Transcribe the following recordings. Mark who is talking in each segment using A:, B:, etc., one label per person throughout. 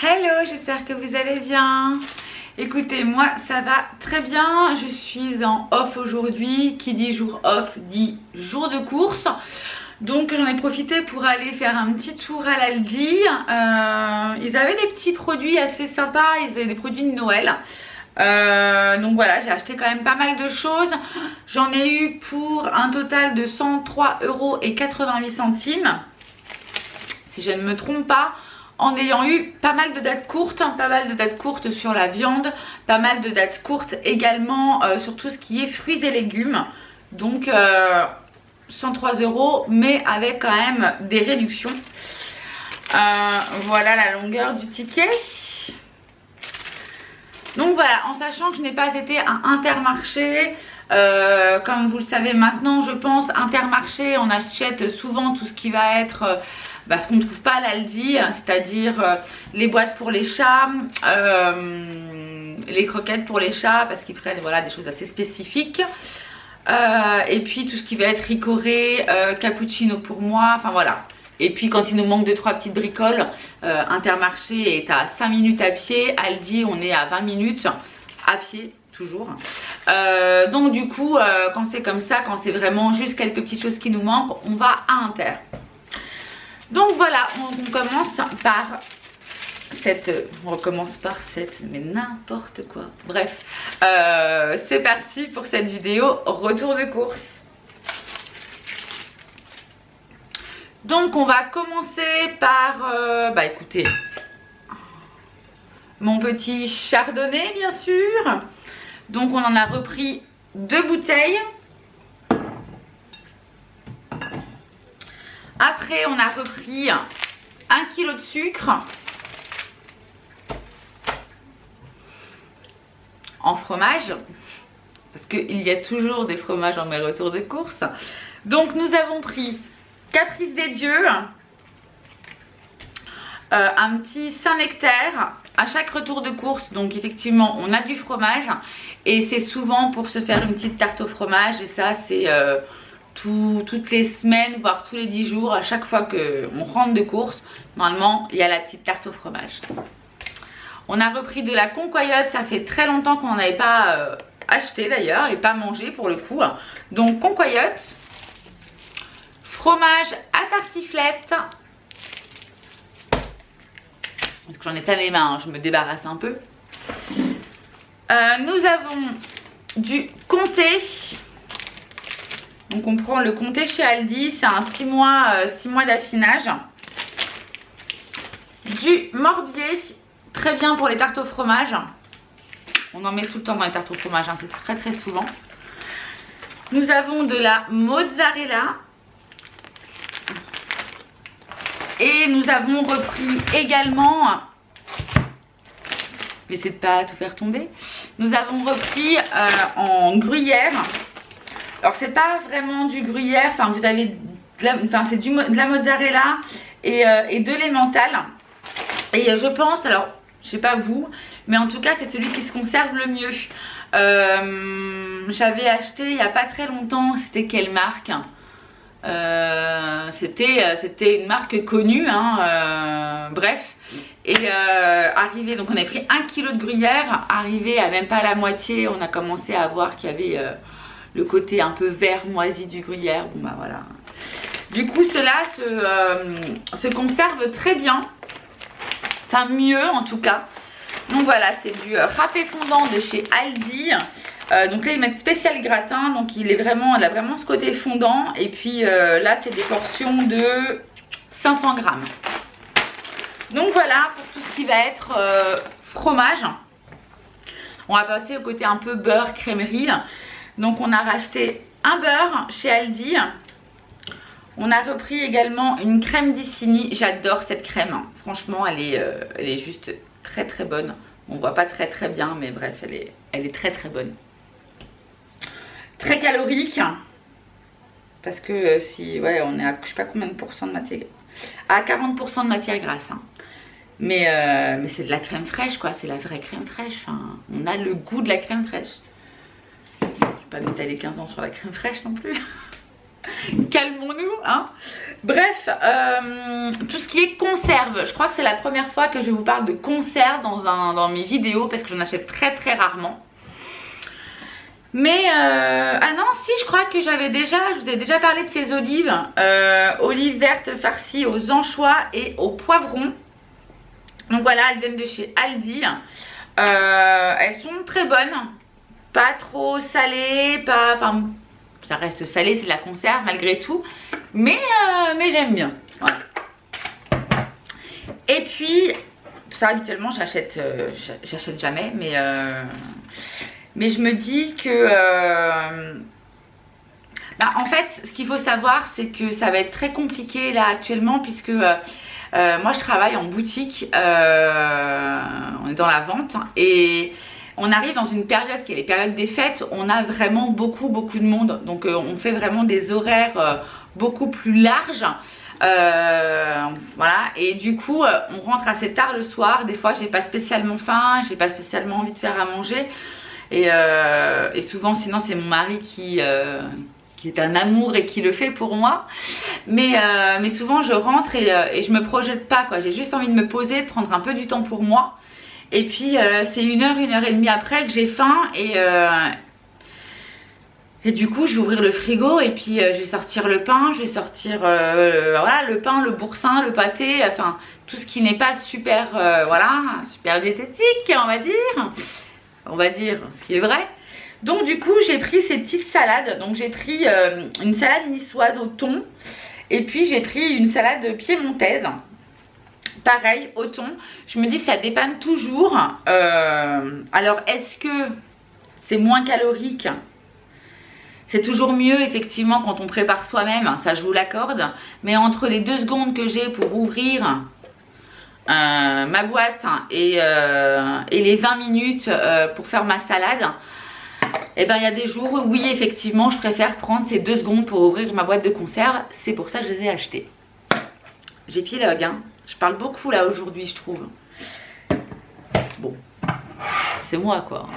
A: Hello, j'espère que vous allez bien. Écoutez, moi ça va très bien. Je suis en off aujourd'hui. Qui dit jour off dit jour de course. Donc j'en ai profité pour aller faire un petit tour à l'Aldi. Ils avaient des petits produits assez sympas. Ils avaient des produits de Noël. Donc voilà, j'ai acheté quand même pas mal de choses. J'en ai eu pour un total de 103,88 €. Si je ne me trompe pas. En ayant eu pas mal de dates courtes, sur la viande, pas mal de dates courtes également sur tout ce qui est fruits et légumes. Donc 103 €, mais avec quand même des réductions. Voilà la longueur du ticket. Donc voilà, en sachant que je n'ai pas été à Intermarché, comme vous le savez maintenant, je pense, Intermarché, on achète souvent tout ce qui va être... ce qu'on ne trouve pas à l'Aldi, c'est-à-dire les boîtes pour les chats, les croquettes pour les chats, parce qu'ils prennent voilà, des choses assez spécifiques. Et puis tout ce qui va être Ricoré, cappuccino pour moi, enfin voilà. Et puis quand il nous manque 2-3 petites bricoles, Intermarché est à 5 minutes à pied, Aldi on est à 20 minutes à pied. Toujours. Donc du coup, quand c'est comme ça, quand c'est vraiment juste quelques petites choses qui nous manquent, on va à Inter. Donc voilà, on commence par cette... On recommence par cette... Mais n'importe quoi. Bref, c'est parti pour cette vidéo retour de course. Donc on va commencer par... écoutez, mon petit chardonnay bien sûr. Donc on en a repris 2 bouteilles. Après, on a repris 1 kg de sucre en fromage, parce qu'il y a toujours des fromages en mes retours de course. Donc, nous avons pris Caprice des Dieux, un petit Saint-Nectaire à chaque retour de course. Donc, effectivement, on a du fromage et c'est souvent pour se faire une petite tarte au fromage. Et ça, c'est... toutes les semaines, voire tous les 10 jours, à chaque fois qu'on rentre de course, normalement, il y a la petite tarte au fromage. On a repris de la concoyote, ça fait très longtemps qu'on n'en avait pas acheté d'ailleurs, et pas mangé pour le coup. Donc concoyote, fromage à tartiflette, parce que j'en ai plein les mains, hein, je me débarrasse un peu. Nous avons du comté. Donc on prend le comté chez Aldi, c'est un 6 mois d'affinage. Du morbier, très bien pour les tartes au fromage. On en met tout le temps dans les tartes au fromage, hein, c'est très très souvent. Nous avons de la mozzarella. Et nous avons repris également... Je vais essayer de ne pas tout faire tomber. Nous avons repris en gruyère. Alors c'est pas vraiment du gruyère, enfin vous avez c'est de la mozzarella et de l'emmental. Et je pense, alors je sais pas vous, mais en tout cas c'est celui qui se conserve le mieux. J'avais acheté il y a pas très longtemps, c'était quelle marque? C'était une marque connue, hein, bref. Et arrivé, donc on avait pris 1 kg de gruyère, arrivé à même pas la moitié, on a commencé à voir qu'il y avait... le côté un peu vert moisi du gruyère. Bon bah voilà. Du coup cela se conserve très bien. Enfin mieux en tout cas. Donc voilà, c'est du râpé fondant de chez Aldi. Donc là ils mettent spécial gratin. Donc il a vraiment ce côté fondant. Et puis là c'est des portions de 500 grammes. Donc voilà pour tout ce qui va être fromage. On va passer au côté un peu beurre crèmerie. Donc on a racheté un beurre chez Aldi. On a repris également une crème d'Issini. J'adore cette crème. Franchement, elle est juste très très bonne. On voit pas très très bien, mais bref, elle est très très bonne. Très calorique. Parce que si, ouais, on est à je sais pas combien de pourcents de matière. À 40% de matière grasse. Hein. Mais c'est de la crème fraîche quoi. C'est la vraie crème fraîche. Enfin, on a le goût de la crème fraîche. Pas m'étaler 15 ans sur la crème fraîche non plus. Calmons-nous, hein. Bref, tout ce qui est conserve, je crois que c'est la première fois que je vous parle de conserve dans mes vidéos parce que j'en achète très rarement. Mais, ah non, si, je crois que je vous ai déjà parlé de ces olives, olives vertes farcies aux anchois et aux poivrons. Donc voilà, elles viennent de chez Aldi. Elles sont très bonnes, pas trop salées, enfin, ça reste salé, c'est de la conserve malgré tout, mais j'aime bien. Voilà. Et puis, ça habituellement j'achète jamais, mais je me dis que en fait ce qu'il faut savoir c'est que ça va être très compliqué là actuellement puisque moi je travaille en boutique, on est dans la vente et on arrive dans une période qui est les périodes des fêtes, on a vraiment beaucoup de monde, donc on fait vraiment des horaires beaucoup plus larges. Voilà, et du coup on rentre assez tard le soir, des fois j'ai pas spécialement faim, j'ai pas spécialement envie de faire à manger et souvent sinon c'est mon mari qui est un amour et qui le fait pour moi, mais souvent je rentre et je me projette pas quoi, j'ai juste envie de me poser, de prendre un peu du temps pour moi et puis c'est 1 heure, 1 heure et demie après que j'ai faim et du coup je vais ouvrir le frigo et puis je vais sortir le pain, je vais sortir voilà, le pain, le boursin, le pâté, enfin tout ce qui n'est pas super voilà, super diététique on va dire ce qui est vrai. Donc du coup j'ai pris ces petites salades, donc j'ai pris une salade niçoise au thon et puis j'ai pris une salade piémontaise, pareil au thon. Je me dis ça dépanne toujours, alors est-ce que c'est moins calorique? C'est toujours mieux effectivement quand on prépare soi-même, ça je vous l'accorde. Mais entre les 2 secondes que j'ai pour ouvrir ma boîte et les 20 minutes pour faire ma salade, et ben il y a des jours où oui effectivement je préfère prendre ces 2 secondes pour ouvrir ma boîte de conserve. C'est pour ça que je les ai achetées. J'épilogue, hein. Je parle beaucoup là aujourd'hui je trouve. Bon, c'est moi quoi.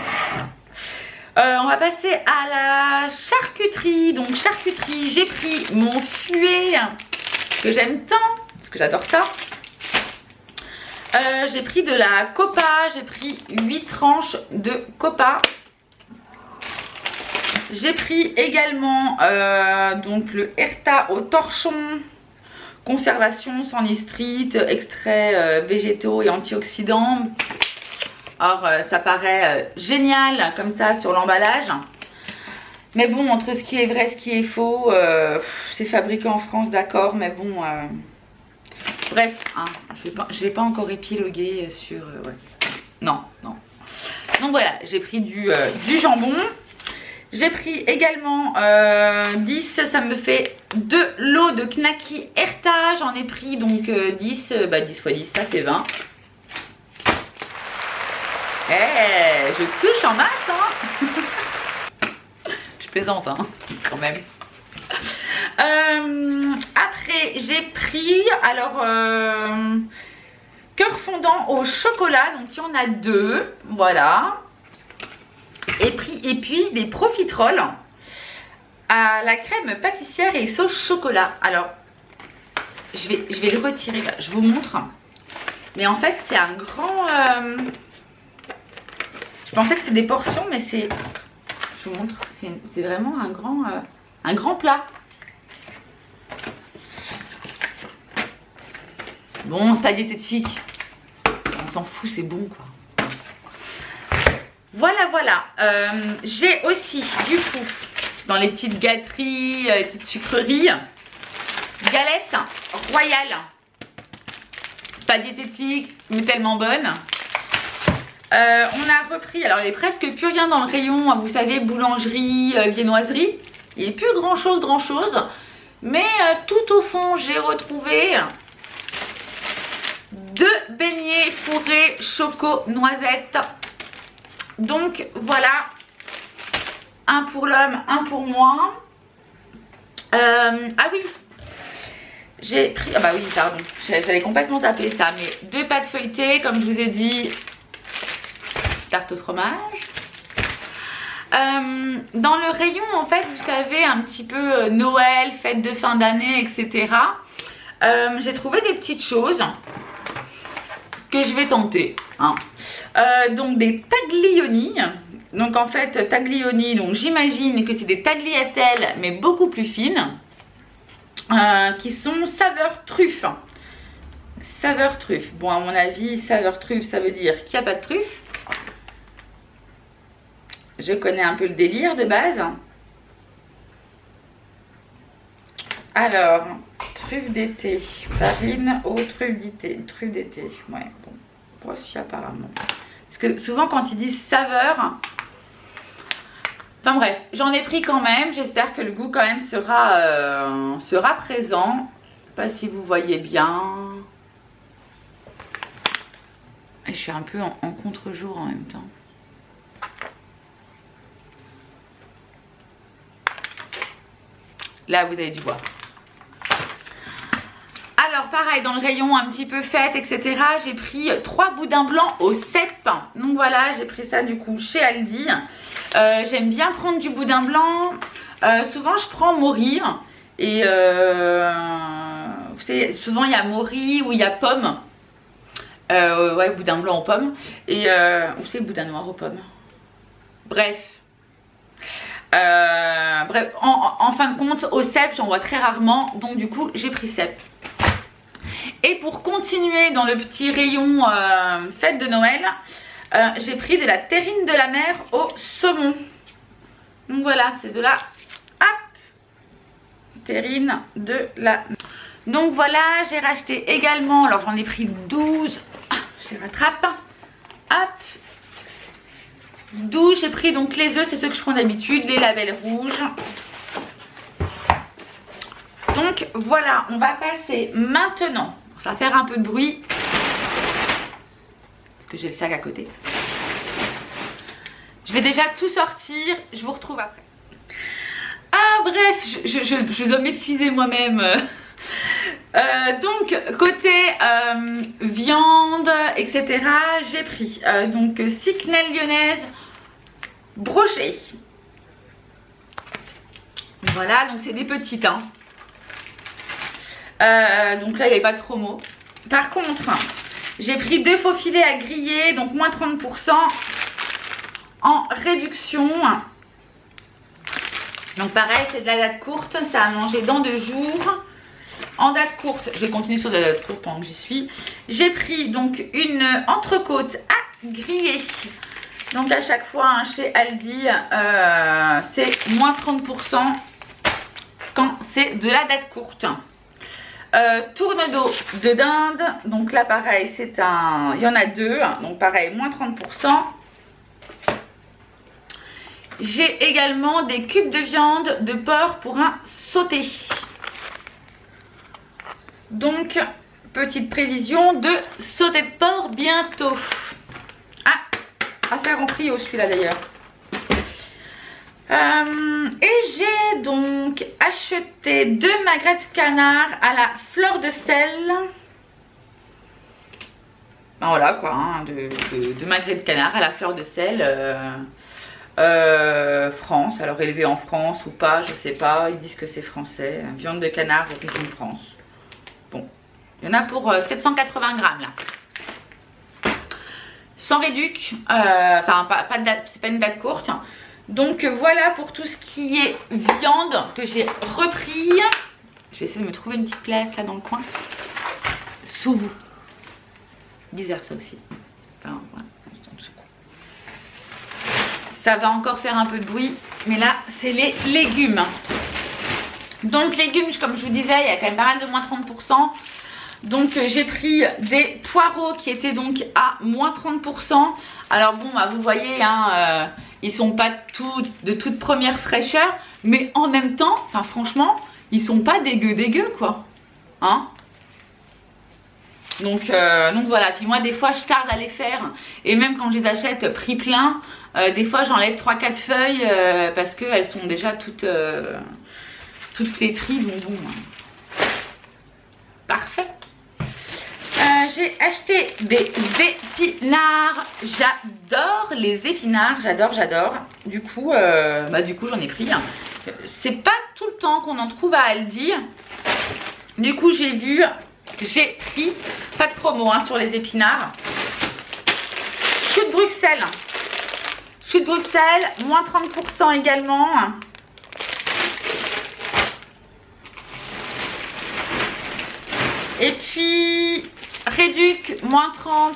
A: On va passer à la charcuterie. Donc charcuterie, j'ai pris mon fuet que j'aime tant, parce que j'adore ça. J'ai pris de la copa, j'ai pris 8 tranches de copa. J'ai pris également donc le Herta au torchon, conservation sans nitrite, extraits végétaux et antioxydants. Alors ça paraît génial comme ça sur l'emballage, mais bon entre ce qui est vrai, ce qui est faux, c'est fabriqué en France d'accord, mais bon bref hein, je vais pas encore épiloguer sur ouais. Non. Donc voilà, j'ai pris du jambon, j'ai pris également 10, ça me fait 2 lots de Knacky Herta, j'en ai pris donc 10, 10 x 10 ça fait 20. Je touche en maths hein. Je plaisante hein, quand même. Après j'ai pris alors cœur fondant au chocolat, donc il y en a 2, voilà. Et puis des profiteroles à la crème pâtissière et sauce chocolat. Alors je vais le retirer là, je vous montre. Mais en fait c'est un grand je pensais que c'était des portions, mais c'est, je vous montre, c'est vraiment un grand plat. Bon, c'est pas diététique, on s'en fout, c'est bon quoi. Voilà. J'ai aussi du coup dans les petites gâteries, les petites sucreries, galettes royales, pas diététique mais tellement bonnes. On a repris, alors il n'y a presque plus rien dans le rayon, vous savez, boulangerie, viennoiserie. Il n'y a plus grand chose, mais tout au fond j'ai retrouvé 2 beignets fourrés choco noisette. Donc voilà, un pour l'homme, un pour moi. Ah oui, j'ai pris, ah bah oui pardon, j'allais complètement zapper ça, mais 2 pâtes feuilletées comme je vous ai dit, tarte au fromage. Dans le rayon, en fait, vous savez, un petit peu Noël, fête de fin d'année, etc. J'ai trouvé des petites choses que je vais tenter. Hein. Donc des taglioni. Donc en fait, taglioni, donc j'imagine que c'est des tagliatelles, mais beaucoup plus fines. Qui sont saveur truffe. Saveur truffe. Bon, à mon avis, saveur truffe, ça veut dire qu'il n'y a pas de truffe. Je connais un peu le délire de base. Alors, truffe d'été. Farine aux truffes d'été. Truffe d'été. Ouais, bon. Voici apparemment. Parce que souvent, quand ils disent saveur. Enfin bref, j'en ai pris quand même. J'espère que le goût quand même sera présent. Je sais pas si vous voyez bien. Et je suis un peu en contre-jour en même temps. Là, vous avez dû voir. Alors, pareil, dans le rayon un petit peu fête, etc., j'ai pris 3 boudins blancs au cèpe. Donc voilà, j'ai pris ça du coup chez Aldi. J'aime bien prendre du boudin blanc. Souvent, je prends Mori. Et vous savez, souvent, il y a Mori ou il y a pomme. Ouais, boudin blanc aux pommes. Et où c'est le boudin noir aux pommes? Bref. Bref, en fin de compte, au cèpe, j'en vois très rarement. Donc du coup, j'ai pris cèpe. Et pour continuer dans le petit rayon fête de Noël, j'ai pris de la terrine de la mer au saumon. Donc voilà, c'est de la terrine de la mer. Donc voilà, j'ai racheté également, alors j'en ai pris 12. Je les rattrape. Hop. 12, j'ai pris donc les œufs, c'est ceux que je prends d'habitude, les labels rouges. Donc voilà, on va passer maintenant, ça va faire un peu de bruit, parce que j'ai le sac à côté. Je vais déjà tout sortir, je vous retrouve après. Ah bref, je dois m'épuiser moi-même. Donc côté viande, etc., j'ai pris donc ciquenelle lyonnaise brochée. Voilà, donc c'est des petites. Hein. Donc là il n'y avait pas de promo. Par contre, j'ai pris 2 faux filets à griller, donc moins 30% en réduction. Donc pareil, c'est de la date courte, ça a mangé dans 2 jours. En date courte, je vais continuer sur de la date courte pendant que j'y suis. J'ai pris donc une entrecôte à griller. Donc à chaque fois hein, chez Aldi, c'est moins 30% quand c'est de la date courte. Tourne-dos de dinde. Donc là pareil, c'est un... Il y en a 2. Donc pareil, moins 30%. J'ai également des cubes de viande de porc pour un sauté. Donc, petite prévision de sauté de porc bientôt. Ah, affaire en trio celui-là d'ailleurs. Et j'ai donc acheté 2 magrets de canard à la fleur de sel. Ben voilà quoi, hein, de magrets de canard à la fleur de sel. France, alors élevé en France ou pas, je sais pas. Ils disent que c'est français. Viande de canard origine France. Bon, il y en a pour 780 grammes là. Sans réduc, enfin pas de date, c'est pas une date courte. Donc voilà pour tout ce qui est viande que j'ai repris. Je vais essayer de me trouver une petite place là dans le coin. Sous vous. Bizarre ça aussi. Enfin, voilà. Ça va encore faire un peu de bruit, mais là c'est les légumes. Donc légumes, comme je vous disais, il y a quand même pas mal de moins 30%. Donc j'ai pris des poireaux qui étaient donc à moins 30%. Alors bon, bah, vous voyez, hein, ils sont pas de toute première fraîcheur, mais en même temps, enfin franchement, ils sont pas dégueux quoi. Hein? Donc voilà, puis moi des fois je tarde à les faire. Et même quand je les achète prix plein, des fois j'enlève 3-4 feuilles parce qu'elles sont déjà toutes flétries. Donc bon, parfait. j'ai acheté des épinards. J'adore les épinards, j'adore. Du coup, j'en ai pris. C'est pas tout le temps qu'on en trouve à Aldi. Du coup, j'ai pris, pas de promo hein, sur les épinards. Chou de Bruxelles. Chou de Bruxelles, moins 30% également. Et puis, réduc, moins 30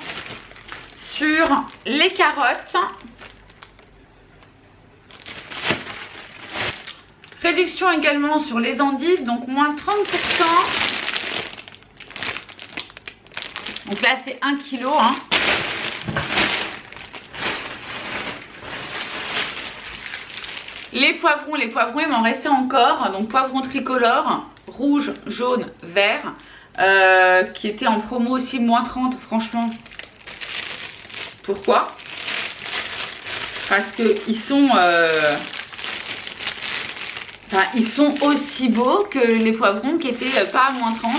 A: sur les carottes. Réduction également sur les endives, donc moins 30%. Donc là, c'est 1 kg. Hein. Les poivrons, il m'en restait encore. Donc poivrons tricolores, rouge, jaune, vert. Qui était en promo aussi moins 30, franchement. Pourquoi? Parce que ils sont aussi beaux que les poivrons qui étaient pas à moins 30.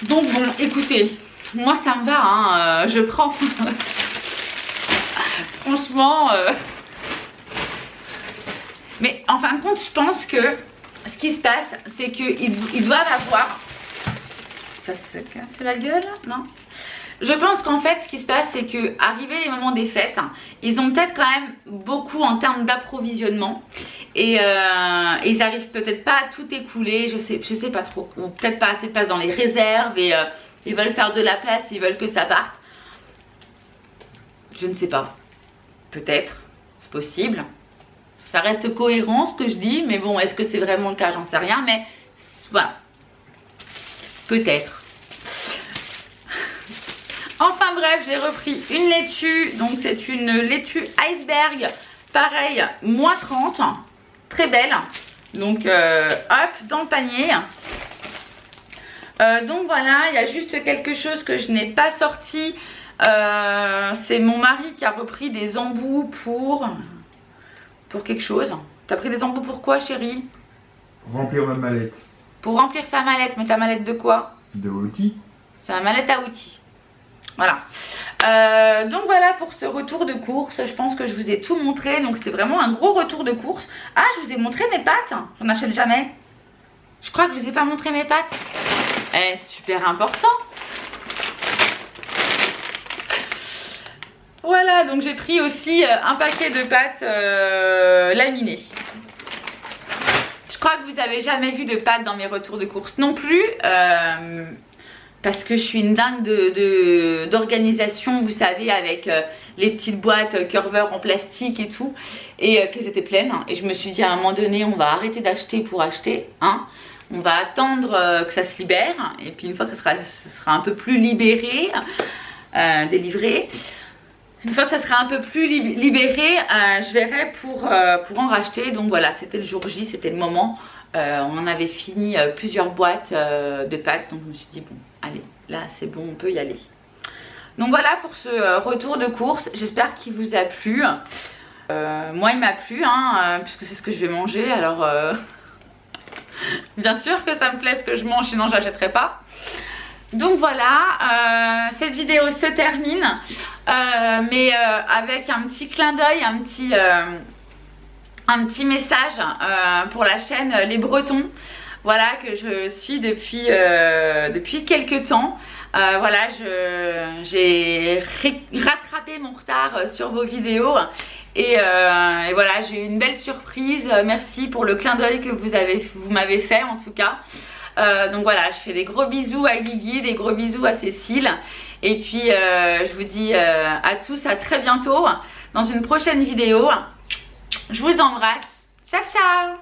A: Donc bon, écoutez, moi ça me va, hein, je prends. Franchement. Mais en fin de compte, je pense que ce qui se passe, c'est qu'ils doivent avoir... Ça se casse la gueule? Non. Je pense qu'en fait, ce qui se passe, c'est que arrivé les moments des fêtes, ils ont peut-être quand même beaucoup en termes d'approvisionnement. Et ils arrivent peut-être pas à tout écouler, je sais pas trop. Ou peut-être pas assez de place dans les réserves et ils veulent faire de la place, ils veulent que ça parte. Je ne sais pas. Peut-être, c'est possible. Ça reste cohérent ce que je dis, mais bon, est-ce que c'est vraiment le cas? J'en sais rien, mais voilà. Peut-être. Enfin bref, j'ai repris une laitue. Donc c'est une laitue iceberg. Pareil, moins 30. Très belle. Donc hop, dans le panier. Donc voilà, il y a juste quelque chose que je n'ai pas sorti. C'est mon mari qui a repris des embouts pour quelque chose. T'as pris des embouts pour quoi, chérie?
B: Remplir ma mallette.
A: Pour remplir sa mallette. Mais ta mallette de quoi?
B: De outils. C'est
A: une mallette à outils. Voilà. Donc voilà pour ce retour de course. Je pense que je vous ai tout montré. Donc c'était vraiment un gros retour de course. Ah, je vous ai montré mes pâtes. J'en achète jamais. Je crois que je vous ai pas montré mes pâtes. Eh, super important. Voilà, donc j'ai pris aussi un paquet de pâtes laminées. Je crois que vous n'avez jamais vu de pâtes dans mes retours de course non plus. Parce que je suis une dingue d'organisation, vous savez, avec les petites boîtes Curver en plastique et tout. Et qu'elles étaient pleines. Et je me suis dit à un moment donné, on va arrêter d'acheter pour acheter. Hein. On va attendre que ça se libère. Et puis une fois que ça sera un peu plus libéré, délivré. Une fois que ça sera un peu plus libéré, je verrai pour en racheter. Donc voilà, c'était le jour J, c'était le moment. On en avait fini plusieurs boîtes de pâtes. Donc je me suis dit, bon, allez, là c'est bon, on peut y aller. Donc voilà pour ce retour de course. J'espère qu'il vous a plu. Moi, il m'a plu, hein, puisque c'est ce que je vais manger. Alors, bien sûr que ça me plaît ce que je mange, sinon je n'achèterai pas. Donc voilà, cette vidéo se termine, mais avec un petit clin d'œil, un petit message pour la chaîne Les Bretons, voilà, que je suis depuis quelques temps. Voilà, j'ai rattrapé mon retard sur vos vidéos et voilà, j'ai eu une belle surprise. Merci pour le clin d'œil que vous m'avez fait en tout cas. Donc voilà, je fais des gros bisous à Guigui, des gros bisous à Cécile. Et puis je vous dis à tous à très bientôt dans une prochaine vidéo. Je vous embrasse. Ciao ciao.